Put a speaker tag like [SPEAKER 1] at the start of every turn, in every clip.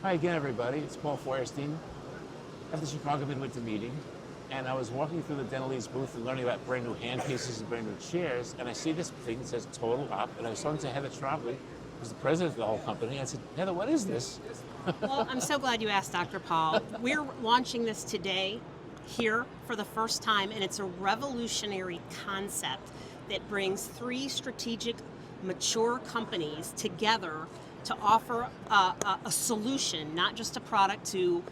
[SPEAKER 1] Hi again, everybody. It's Paul Feuerstein at the Chicago Midwinter meeting. And I was walking through the Dentalese booth and learning about brand new handpieces and brand new chairs. And I see this thing that says TotalOp. And I was talking to Heather Trombley, who's the president of the whole company. I said, Heather, what is this?
[SPEAKER 2] Well, I'm so glad you asked, Dr. Paul. We're launching this today here for the first time, and it's a revolutionary concept that brings three strategic, mature companies together to offer a solution, not just a product, to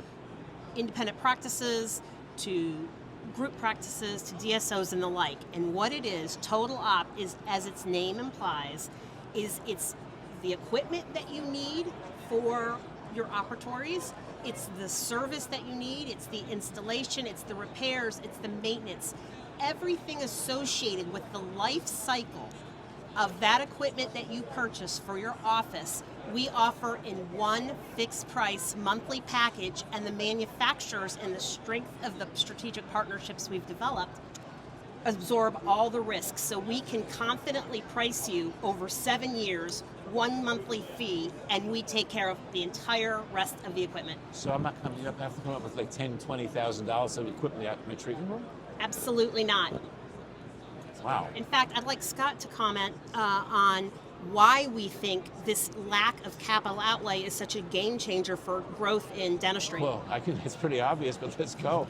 [SPEAKER 2] independent practices, to group practices, to DSOs and the like. And what it is, TotalOp is, as its name implies, it's the equipment that you need for your operatories, it's the service that you need, it's the installation, it's the repairs, it's the maintenance. Everything associated with the life cycle of that equipment that you purchase for your office, we offer in one fixed price monthly package, and the manufacturers and the strength of the strategic partnerships we've developed absorb all the risks. So we can confidently price you over 7 years, one monthly fee, and we take care of the entire rest of the equipment.
[SPEAKER 1] So I'm not coming up, I have to come up with like $10,000, $20,000 of equipment out in my treatment room?
[SPEAKER 2] Absolutely not.
[SPEAKER 1] Wow.
[SPEAKER 2] In fact, I'd like Scott to comment on why we think this lack of capital outlay is such a game changer for growth in dentistry.
[SPEAKER 1] Well, it's pretty obvious, but let's go.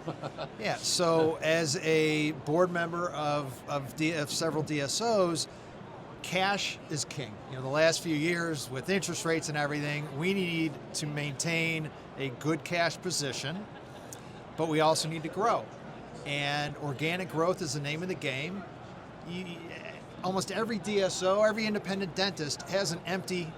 [SPEAKER 3] Yeah, so as a board member of several DSOs, cash is king. You know, the last few years with interest rates and everything, we need to maintain a good cash position, but we also need to grow. And organic growth is the name of the game. Almost every DSO, every independent dentist has an empty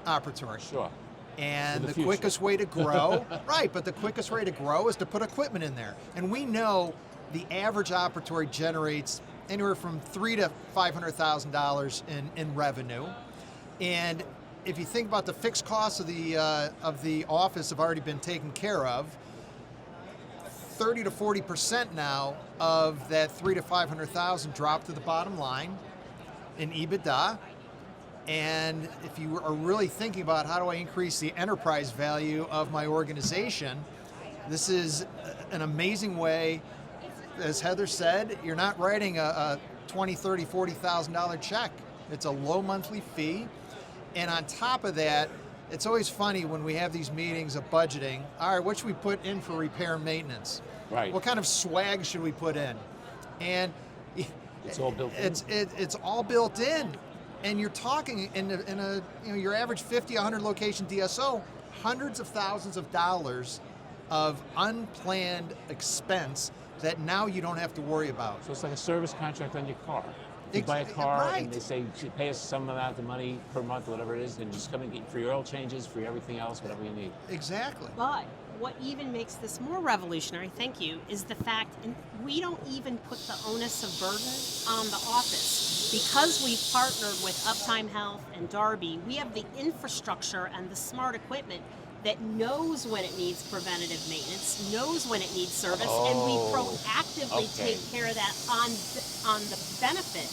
[SPEAKER 3] operatory.
[SPEAKER 1] Sure.
[SPEAKER 3] And the
[SPEAKER 1] future.
[SPEAKER 3] quickest way to grow, right, but the quickest way to grow is to put equipment in there. And we know the average operatory generates anywhere from $300,000 to $500,000 in revenue. And if you think about the fixed costs of the office have already been taken care of, 30 to 40% now of that $300,000 to $500,000 drop to the bottom line in EBITDA. And if you are really thinking about how do I increase the enterprise value of my organization, this is an amazing way. As Heather said, you're not writing a $20,000, $30,000, $40,000 check. It's a low monthly fee. And on top of that, it's always funny when we have these meetings of budgeting. All right, what should we put in for repair and maintenance?
[SPEAKER 1] Right.
[SPEAKER 3] What kind of swag should we put in? And
[SPEAKER 1] It's all built in.
[SPEAKER 3] It's all built in. And you're talking in a your average 50, 100 location DSO, hundreds of thousands of dollars of unplanned expense that now you don't have to worry about.
[SPEAKER 1] So it's like a service contract on your car. You buy a car and they say, you pay us some amount of money per month, whatever it is, and just come and get free oil changes, free everything else, whatever you need.
[SPEAKER 3] Exactly.
[SPEAKER 2] But what even makes this more revolutionary, thank you, is the fact we don't even put the onus of burden on the office. Because we've partnered with Uptime Health and Darby, we have the infrastructure and the smart equipment that knows when it needs preventative maintenance, knows when it needs service, and we proactively take care of that on the benefit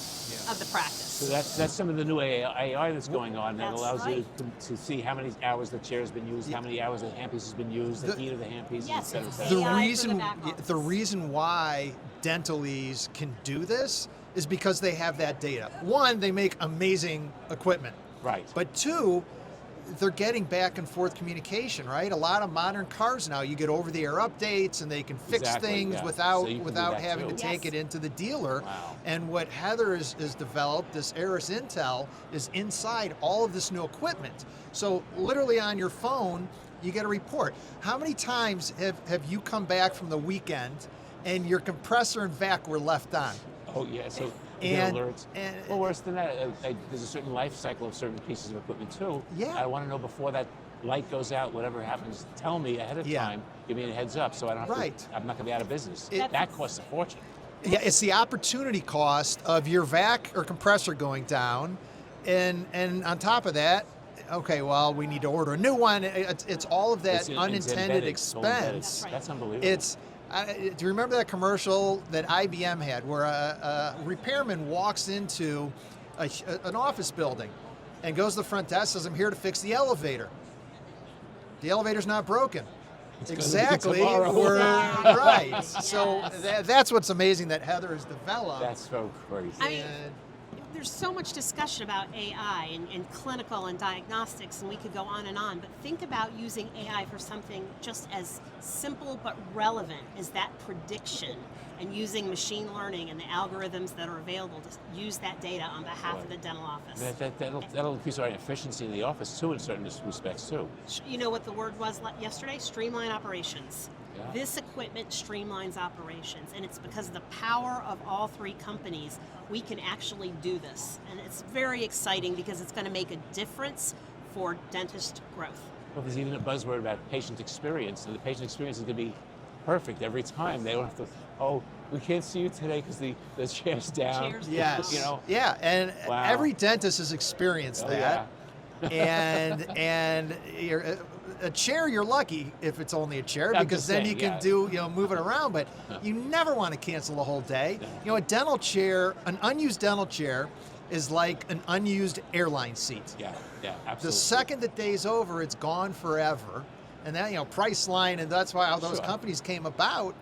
[SPEAKER 2] of the practice.
[SPEAKER 1] So that's some of the new AI that's going on that
[SPEAKER 2] That's
[SPEAKER 1] allows
[SPEAKER 2] right.
[SPEAKER 1] you to see how many hours the chair has been used, how many hours the handpiece has been used, the heat of the handpiece,
[SPEAKER 2] Yes,
[SPEAKER 1] et cetera, et
[SPEAKER 2] it's
[SPEAKER 1] cetera.
[SPEAKER 2] AI for the back office.
[SPEAKER 3] The reason why Dentalese can do this is because they have that data. One, they make amazing equipment.
[SPEAKER 1] Right.
[SPEAKER 3] But two, they're getting back and forth communication, right? A lot of modern cars now, you get over-the-air updates and they can fix
[SPEAKER 1] Exactly,
[SPEAKER 3] things
[SPEAKER 1] yeah.
[SPEAKER 3] without
[SPEAKER 1] So you can do that
[SPEAKER 3] having
[SPEAKER 1] too.
[SPEAKER 3] to take
[SPEAKER 2] Yes.
[SPEAKER 3] it into the dealer.
[SPEAKER 1] Wow.
[SPEAKER 3] And what Heather has developed, this Eris Intel, is inside all of this new equipment. So literally on your phone, you get a report. How many times have you come back from the weekend and your compressor and vac were left on?
[SPEAKER 1] Oh, yeah. So you
[SPEAKER 3] And-
[SPEAKER 1] get alerts.
[SPEAKER 3] and-
[SPEAKER 1] Well, worse than that, there's a certain life cycle of certain pieces of equipment too.
[SPEAKER 3] Yeah.
[SPEAKER 1] I want to know before that light goes out, whatever happens, tell me ahead of
[SPEAKER 3] Yeah.
[SPEAKER 1] time. Give me a heads up so I don't have
[SPEAKER 3] Right.
[SPEAKER 1] to, I'm not going to be out of business.
[SPEAKER 3] It-
[SPEAKER 1] that costs a fortune.
[SPEAKER 3] Yeah, it's the opportunity cost of your vac or compressor going down, and on top of that, okay, well, we need to order a new one. It's all of that
[SPEAKER 1] It's
[SPEAKER 3] unintended
[SPEAKER 1] embedded. It's all embedded.
[SPEAKER 3] expense.
[SPEAKER 2] That's right.
[SPEAKER 1] That's unbelievable.
[SPEAKER 3] It's do you remember that commercial that IBM had where a repairman walks into an office building and goes to the front desk, says, "I'm here to fix the elevator." The elevator's not broken.
[SPEAKER 1] It's gonna be
[SPEAKER 3] Exactly.
[SPEAKER 1] tomorrow.
[SPEAKER 3] We're right.
[SPEAKER 2] Yes.
[SPEAKER 3] So that's what's amazing that Heather has developed.
[SPEAKER 1] That's so crazy.
[SPEAKER 2] I mean,
[SPEAKER 3] And
[SPEAKER 2] there's so much discussion about AI and clinical and diagnostics, and we could go on, but think about using AI for something just as simple but relevant as that prediction, and using machine learning and the algorithms that are available to use that data on behalf of the dental office.
[SPEAKER 1] That'll increase our efficiency in the office too, in certain respects too.
[SPEAKER 2] You know what the word was yesterday? Streamline operations.
[SPEAKER 1] Yeah.
[SPEAKER 2] This equipment streamlines operations, and it's because of the power of all three companies, we can actually do this. And it's very exciting because it's going to make a difference for dentist growth.
[SPEAKER 1] Well, there's even a buzzword about patient experience, and the patient experience is going to be perfect every time. They don't have to, oh, we can't see you today because the chair's down.
[SPEAKER 2] Chair's
[SPEAKER 3] yes,
[SPEAKER 1] You know?
[SPEAKER 3] yeah, and
[SPEAKER 1] Wow.
[SPEAKER 3] every dentist has experienced
[SPEAKER 1] Oh,
[SPEAKER 3] that.
[SPEAKER 1] yeah.
[SPEAKER 3] and a chair, you're lucky if it's only a chair,
[SPEAKER 1] I'm
[SPEAKER 3] because
[SPEAKER 1] just
[SPEAKER 3] then
[SPEAKER 1] saying,
[SPEAKER 3] you can
[SPEAKER 1] yeah.
[SPEAKER 3] do, move it around, but you never want to cancel a whole day. A dental chair, an unused dental chair is like an unused airline seat.
[SPEAKER 1] Yeah, absolutely.
[SPEAKER 3] The second the day's over, it's gone forever. And that, Priceline, and that's why how those
[SPEAKER 1] Sure.
[SPEAKER 3] companies came about.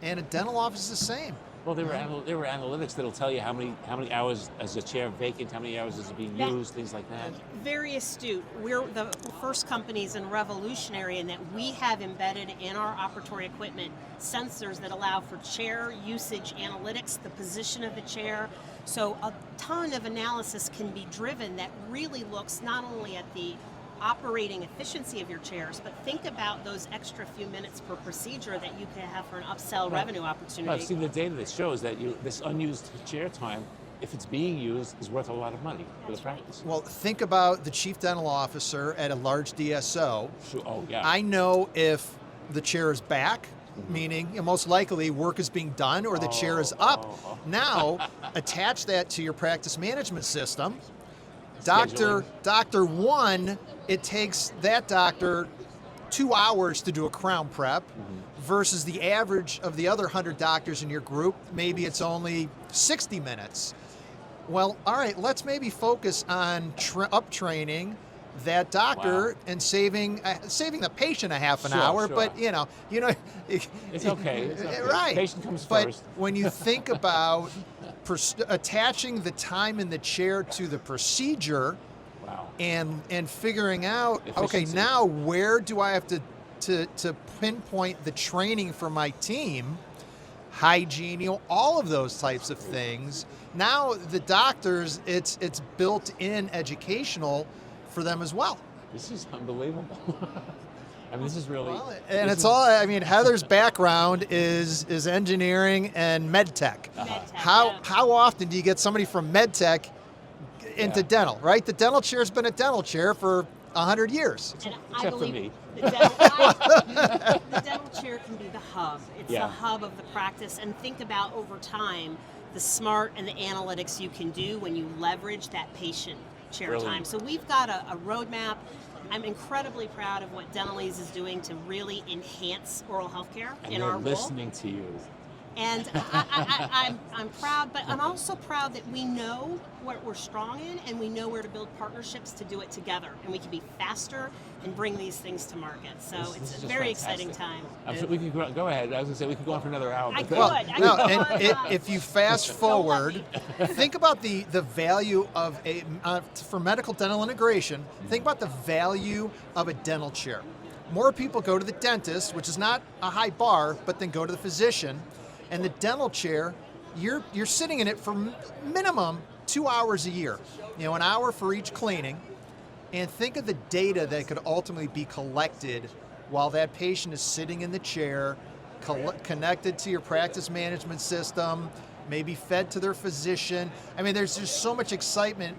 [SPEAKER 3] And a dental office is the same.
[SPEAKER 1] Well, there were analytics that'll tell you how many hours is a chair vacant, how many hours is it being used, things like that.
[SPEAKER 2] Very astute. We're the first companies and revolutionary in that we have embedded in our operatory equipment sensors that allow for chair usage analytics, the position of the chair. So a ton of analysis can be driven that really looks not only at the operating efficiency of your chairs, but think about those extra few minutes per procedure that you can have for an upsell revenue
[SPEAKER 1] Well,
[SPEAKER 2] opportunity.
[SPEAKER 1] I've seen the data that shows that this unused chair time, if it's being used, is worth a lot of money for the
[SPEAKER 2] That's right.
[SPEAKER 1] practice.
[SPEAKER 3] Well, think about the chief dental officer at a large DSO.
[SPEAKER 1] Sure. Oh, yeah.
[SPEAKER 3] I know if the chair is back, meaning most likely work is being done, or the chair is up.
[SPEAKER 1] oh.
[SPEAKER 3] Now, attach that to your practice management system.
[SPEAKER 1] Scheduling.
[SPEAKER 3] Doctor one, it takes that doctor 2 hours to do a crown prep, versus the average of the other 100 doctors in your group, maybe it's only 60 minutes. Well, all right, let's maybe focus on up-training that doctor
[SPEAKER 1] Wow.
[SPEAKER 3] and saving the patient a half an
[SPEAKER 1] Sure,
[SPEAKER 3] hour.
[SPEAKER 1] sure.
[SPEAKER 3] But
[SPEAKER 1] It's okay. It's okay.
[SPEAKER 3] right?
[SPEAKER 1] Patient comes
[SPEAKER 3] but
[SPEAKER 1] first.
[SPEAKER 3] when you think about attaching the time in the chair to the procedure,
[SPEAKER 1] Wow.
[SPEAKER 3] and figuring out, okay,
[SPEAKER 1] Efficiency.
[SPEAKER 3] now where do I have to pinpoint the training for my team, hygiene, all of those types of things. Now the doctors, it's built-in educational for them as well.
[SPEAKER 1] This is unbelievable. I mean, this is really.
[SPEAKER 3] Well, and
[SPEAKER 1] this
[SPEAKER 3] it's
[SPEAKER 1] is-
[SPEAKER 3] all, Heather's background is engineering and med tech.
[SPEAKER 2] MedTech,
[SPEAKER 3] How
[SPEAKER 2] yeah.
[SPEAKER 3] how often do you get somebody from med tech into
[SPEAKER 1] Yeah.
[SPEAKER 3] dental, right? The dental chair's been a dental chair for 100 years.
[SPEAKER 2] And
[SPEAKER 1] Except
[SPEAKER 2] I
[SPEAKER 1] for
[SPEAKER 2] believe
[SPEAKER 1] me.
[SPEAKER 2] the dental chair can be the hub. It's
[SPEAKER 1] Yeah.
[SPEAKER 2] the hub of the practice. And think about over time the smart and the analytics you can do when you leverage that patient chair
[SPEAKER 1] Brilliant.
[SPEAKER 2] time. So we've got a roadmap. I'm incredibly proud of what Dentalese is doing to really enhance oral health care
[SPEAKER 1] And
[SPEAKER 2] in
[SPEAKER 1] they're
[SPEAKER 2] our role.
[SPEAKER 1] listening to you.
[SPEAKER 2] And I'm proud, but I'm also proud that we know what we're strong in, and we know where to build partnerships to do it together, and we can be faster and bring these things to market. So
[SPEAKER 1] This
[SPEAKER 2] it's
[SPEAKER 1] is
[SPEAKER 2] a
[SPEAKER 1] just
[SPEAKER 2] very
[SPEAKER 1] fantastic.
[SPEAKER 2] exciting time.
[SPEAKER 1] I'm sure we could go ahead. I was going to say we could go on for another hour.
[SPEAKER 2] I
[SPEAKER 1] but-
[SPEAKER 2] could.
[SPEAKER 3] Well,
[SPEAKER 2] I
[SPEAKER 3] no,
[SPEAKER 2] could
[SPEAKER 3] and
[SPEAKER 2] go on.
[SPEAKER 3] if you fast forward, think about the value of for medical dental integration. Think about the value of a dental chair. More people go to the dentist, which is not a high bar, but then go to the physician. And the dental chair, you're sitting in it for minimum 2 hours a year. An hour for each cleaning. And think of the data that could ultimately be collected while that patient is sitting in the chair, connected to your practice management system, maybe fed to their physician. I mean, there's just so much excitement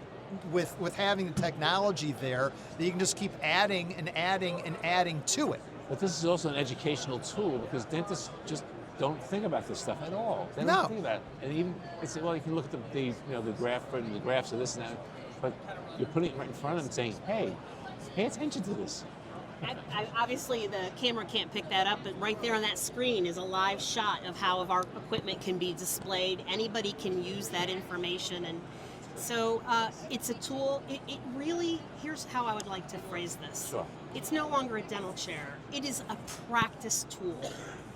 [SPEAKER 3] with having the technology there that you can just keep adding and adding and adding to it.
[SPEAKER 1] But this is also an educational tool because dentists just don't think about this stuff at all. They
[SPEAKER 3] No.
[SPEAKER 1] don't think about it. And even well, you can look at the graph and the graphs of this and that, but you're putting it right in front of them and saying, hey, pay attention to this.
[SPEAKER 2] Obviously, the camera can't pick that up, but right there on that screen is a live shot of how our equipment can be displayed. Anybody can use that information, and So it's a tool. It really, here's how I would like to phrase this.
[SPEAKER 1] Sure.
[SPEAKER 2] It's no longer a dental chair. It is a practice tool.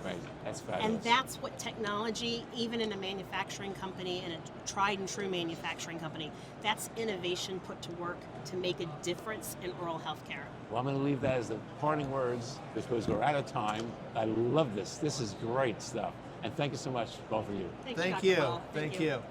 [SPEAKER 1] Right. That's fabulous.
[SPEAKER 2] And that's what technology, even in a manufacturing company and a tried and true manufacturing company, that's innovation put to work to make a difference in oral health care.
[SPEAKER 1] Well, I'm going to leave that as the parting words because we're out of time. I love this. This is great stuff. And thank you so much, both of you.
[SPEAKER 2] Thank
[SPEAKER 3] Thank
[SPEAKER 2] you,
[SPEAKER 3] you.
[SPEAKER 2] Dr. Paul.
[SPEAKER 3] Thank you.